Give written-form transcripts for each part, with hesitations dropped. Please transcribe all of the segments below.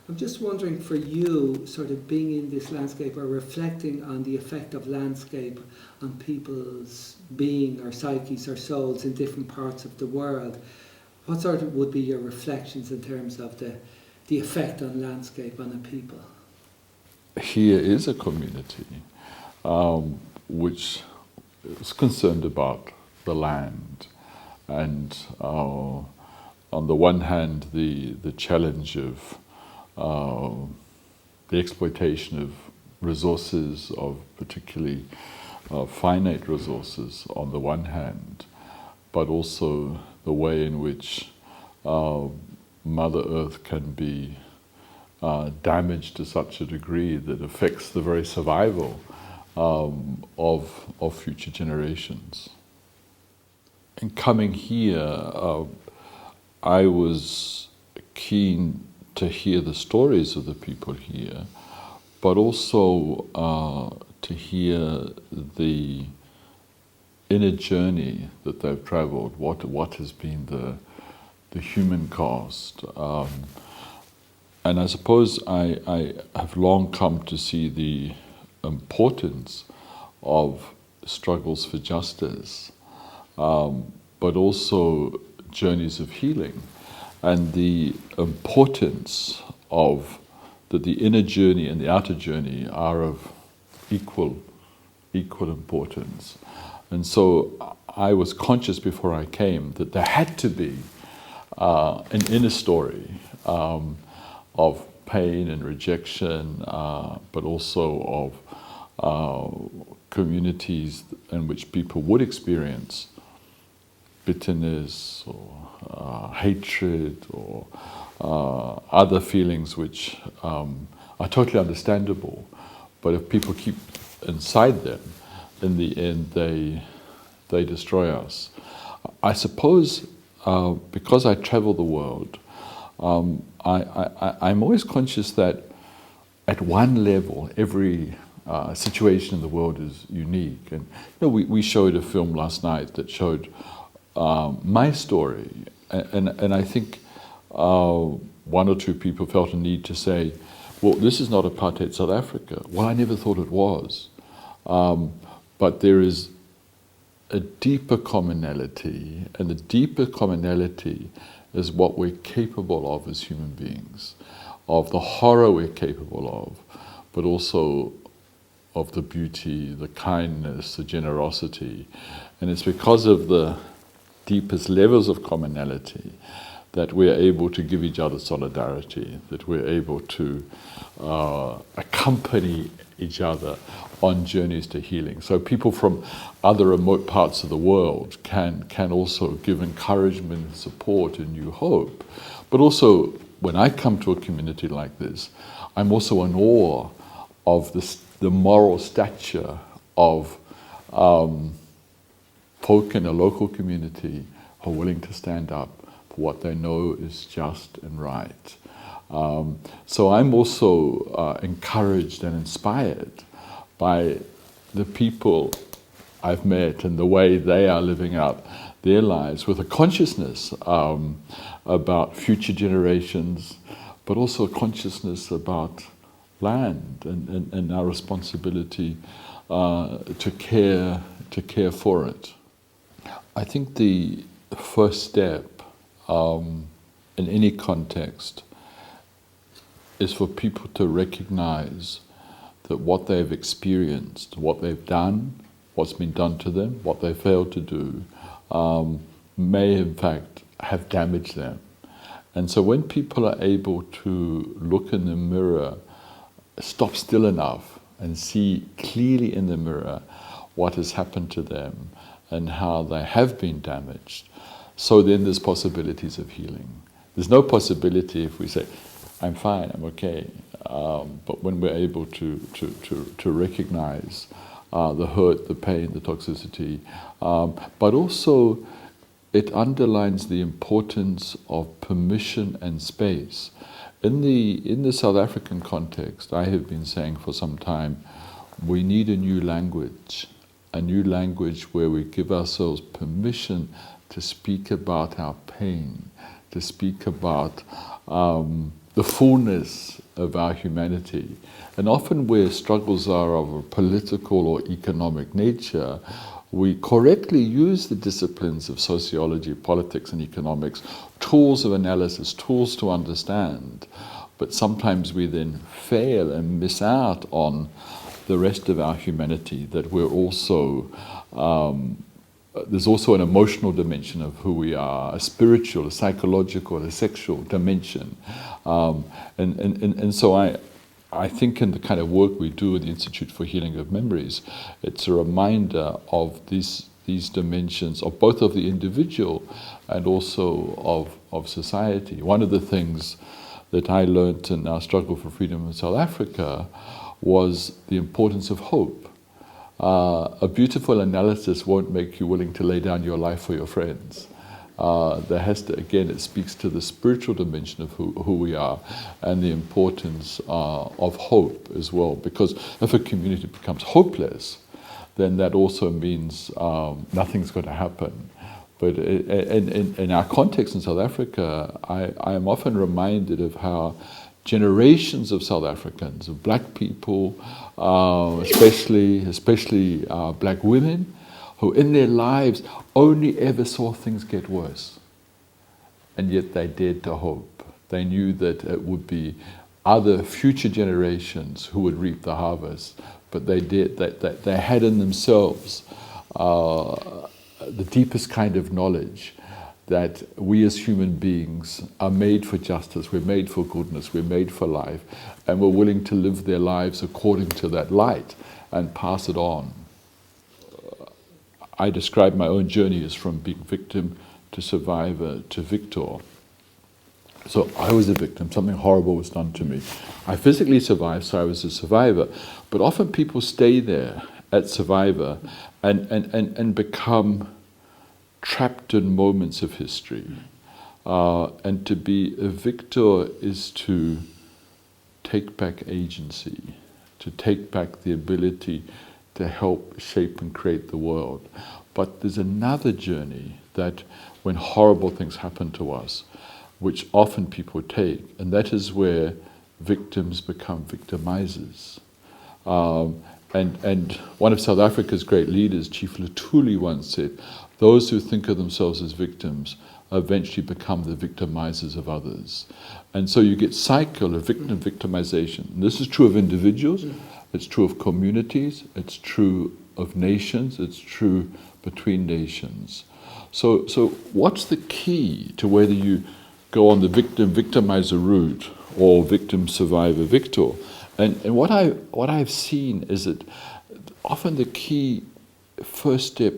I'm just wondering for you, sort of being in this landscape or reflecting on the effect of landscape on people's being or psyches or souls in different parts of the world, what sort of would be your reflections in terms of the effect on landscape on the people? Here is a community which is concerned about the land, and on the one hand the challenge of the exploitation of resources, of particularly finite resources on the one hand, but also the way in which Mother Earth can be damaged to such a degree that affects the very survival of future generations. In coming here, I was keen to hear the stories of the people here, but also to hear the inner journey that they've travelled. What has been the human cost? And I suppose I have long come to see the importance of struggles for justice, but also journeys of healing, and the importance of that the inner journey and the outer journey are of equal importance. And so I was conscious before I came that there had to be an inner story of pain and rejection, but also of communities in which people would experience bitterness or hatred or other feelings which are totally understandable, but if people keep inside them, in the end they destroy us. I suppose because I travel the world, I'm always conscious that at one level every situation in the world is unique. And we showed a film last night that showed my story, and I think one or two people felt a need to say, well, this is not apartheid South Africa. Well, I never thought it was. But there is a deeper commonality, and the deeper commonality is what we're capable of as human beings, of the horror we're capable of, but also of the beauty, the kindness, the generosity. And it's because of the deepest levels of commonality that we're able to give each other solidarity, that we're able to accompany each other on journeys to healing. So people from other remote parts of the world can also give encouragement and support and new hope. But also, when I come to a community like this, I'm also in awe of the moral stature of folk in a local community who are willing to stand up for what they know is just and right. So I'm also encouraged and inspired by the people I've met and the way they are living out their lives with a consciousness about future generations, but also a consciousness about land and our responsibility to care for it. I think the first step in any context is for people to recognize that what they've experienced, what they've done, what's been done to them, what they failed to do, may in fact have damaged them. And so when people are able to look in the mirror, stop still enough and see clearly in the mirror what has happened to them and how they have been damaged, so then there's possibilities of healing. There's no possibility if we say, I'm fine, I'm okay. But when we're able to recognize the hurt, the pain, the toxicity, but also it underlines the importance of permission and space. In the South African context, I have been saying for some time, we need a new language where we give ourselves permission to speak about our pain, to speak about the fullness of our humanity. And often where struggles are of a political or economic nature, we correctly use the disciplines of sociology, politics and economics, tools of analysis, tools to understand. But sometimes we then fail and miss out on the rest of our humanity, that we're also, there's also an emotional dimension of who we are, a spiritual, a psychological, a sexual dimension. And so I think in the kind of work we do at the Institute for Healing of Memories, it's a reminder of these dimensions of both of the individual and also of society. One of the things that I learned in our struggle for freedom in South Africa was the importance of hope. A beautiful analysis won't make you willing to lay down your life for your friends. There has to, again, it speaks to the spiritual dimension of who we are and the importance of hope as well. Because if a community becomes hopeless, then that also means nothing's going to happen. But in our context in South Africa, I am often reminded of how generations of South Africans, of black people, especially black women, who in their lives only ever saw things get worse. And yet they dared to hope. They knew that it would be other future generations who would reap the harvest. But they had in themselves the deepest kind of knowledge that we as human beings are made for justice, we're made for goodness, we're made for life, and we're willing to live their lives according to that light and pass it on. I describe my own journey as from being victim to survivor to victor. So I was a victim, something horrible was done to me. I physically survived, so I was a survivor. But often people stay there at survivor and become trapped in moments of history. And to be a victor is to take back agency, to take back the ability to help shape and create the world. But there's another journey that when horrible things happen to us, which often people take, and that is where victims become victimizers. And one of South Africa's great leaders, Chief Luthuli, once said, those who think of themselves as victims eventually become the victimizers of others. And so you get cycle of victimization. And this is true of individuals, it's true of communities, it's true of nations, it's true between nations. So what's the key to whether you go on the victim-victimizer route or victim-survivor-victor? And what I've seen is that often the key first step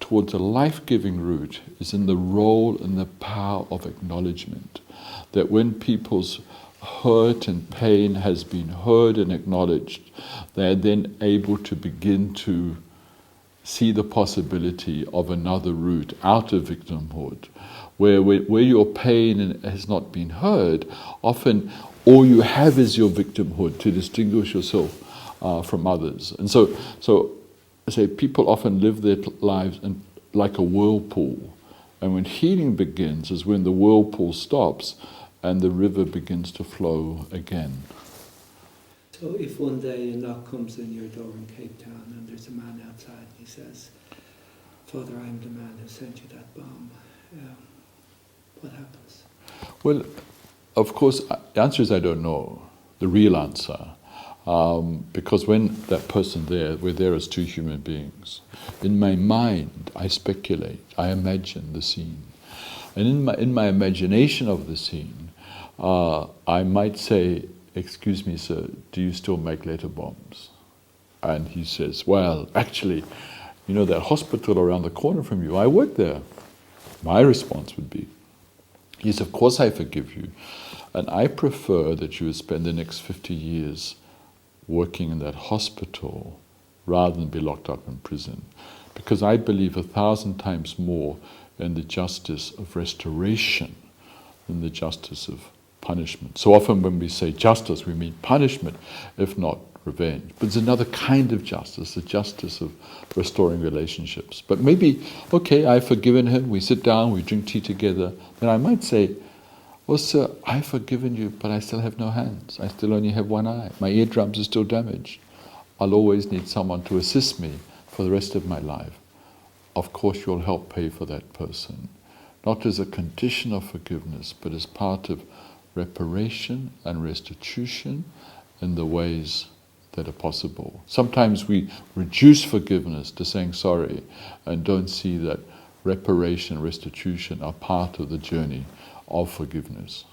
towards a life-giving route is in the role and the power of acknowledgement. That when people's hurt and pain has been heard and acknowledged, they are then able to begin to see the possibility of another route out of victimhood, where your pain has not been heard, often all you have is your victimhood to distinguish yourself from others. And so I say people often live their lives like a whirlpool, and when healing begins is when the whirlpool stops and the river begins to flow again. So if one day a knock comes in your door in Cape Town and there's a man outside and he says, "Father, I'm the man who sent you that bomb," what happens? Well, of course, the answer is I don't know, the real answer. Because when that person we're there as two human beings. In my mind, I speculate, I imagine the scene. And in my imagination of the scene, I might say, "Excuse me, sir, do you still make letter bombs?" And he says, "Well, actually, you know that hospital around the corner from you, I work there." My response would be, "Yes, of course I forgive you. And I prefer that you would spend the next 50 years working in that hospital rather than be locked up in prison. Because I believe 1,000 times more in the justice of restoration than the justice of punishment." So often when we say justice, we mean punishment, if not revenge. But there's another kind of justice, the justice of restoring relationships. But maybe, okay, I've forgiven him, we sit down, we drink tea together, then I might say, Well, sir, I've forgiven you, but I still have no hands. I still only have one eye. My eardrums are still damaged. I'll always need someone to assist me for the rest of my life. Of course, you'll help pay for that person, not as a condition of forgiveness, but as part of reparation and restitution in the ways that are possible. Sometimes we reduce forgiveness to saying sorry and don't see that reparation and restitution are part of the journey of forgiveness.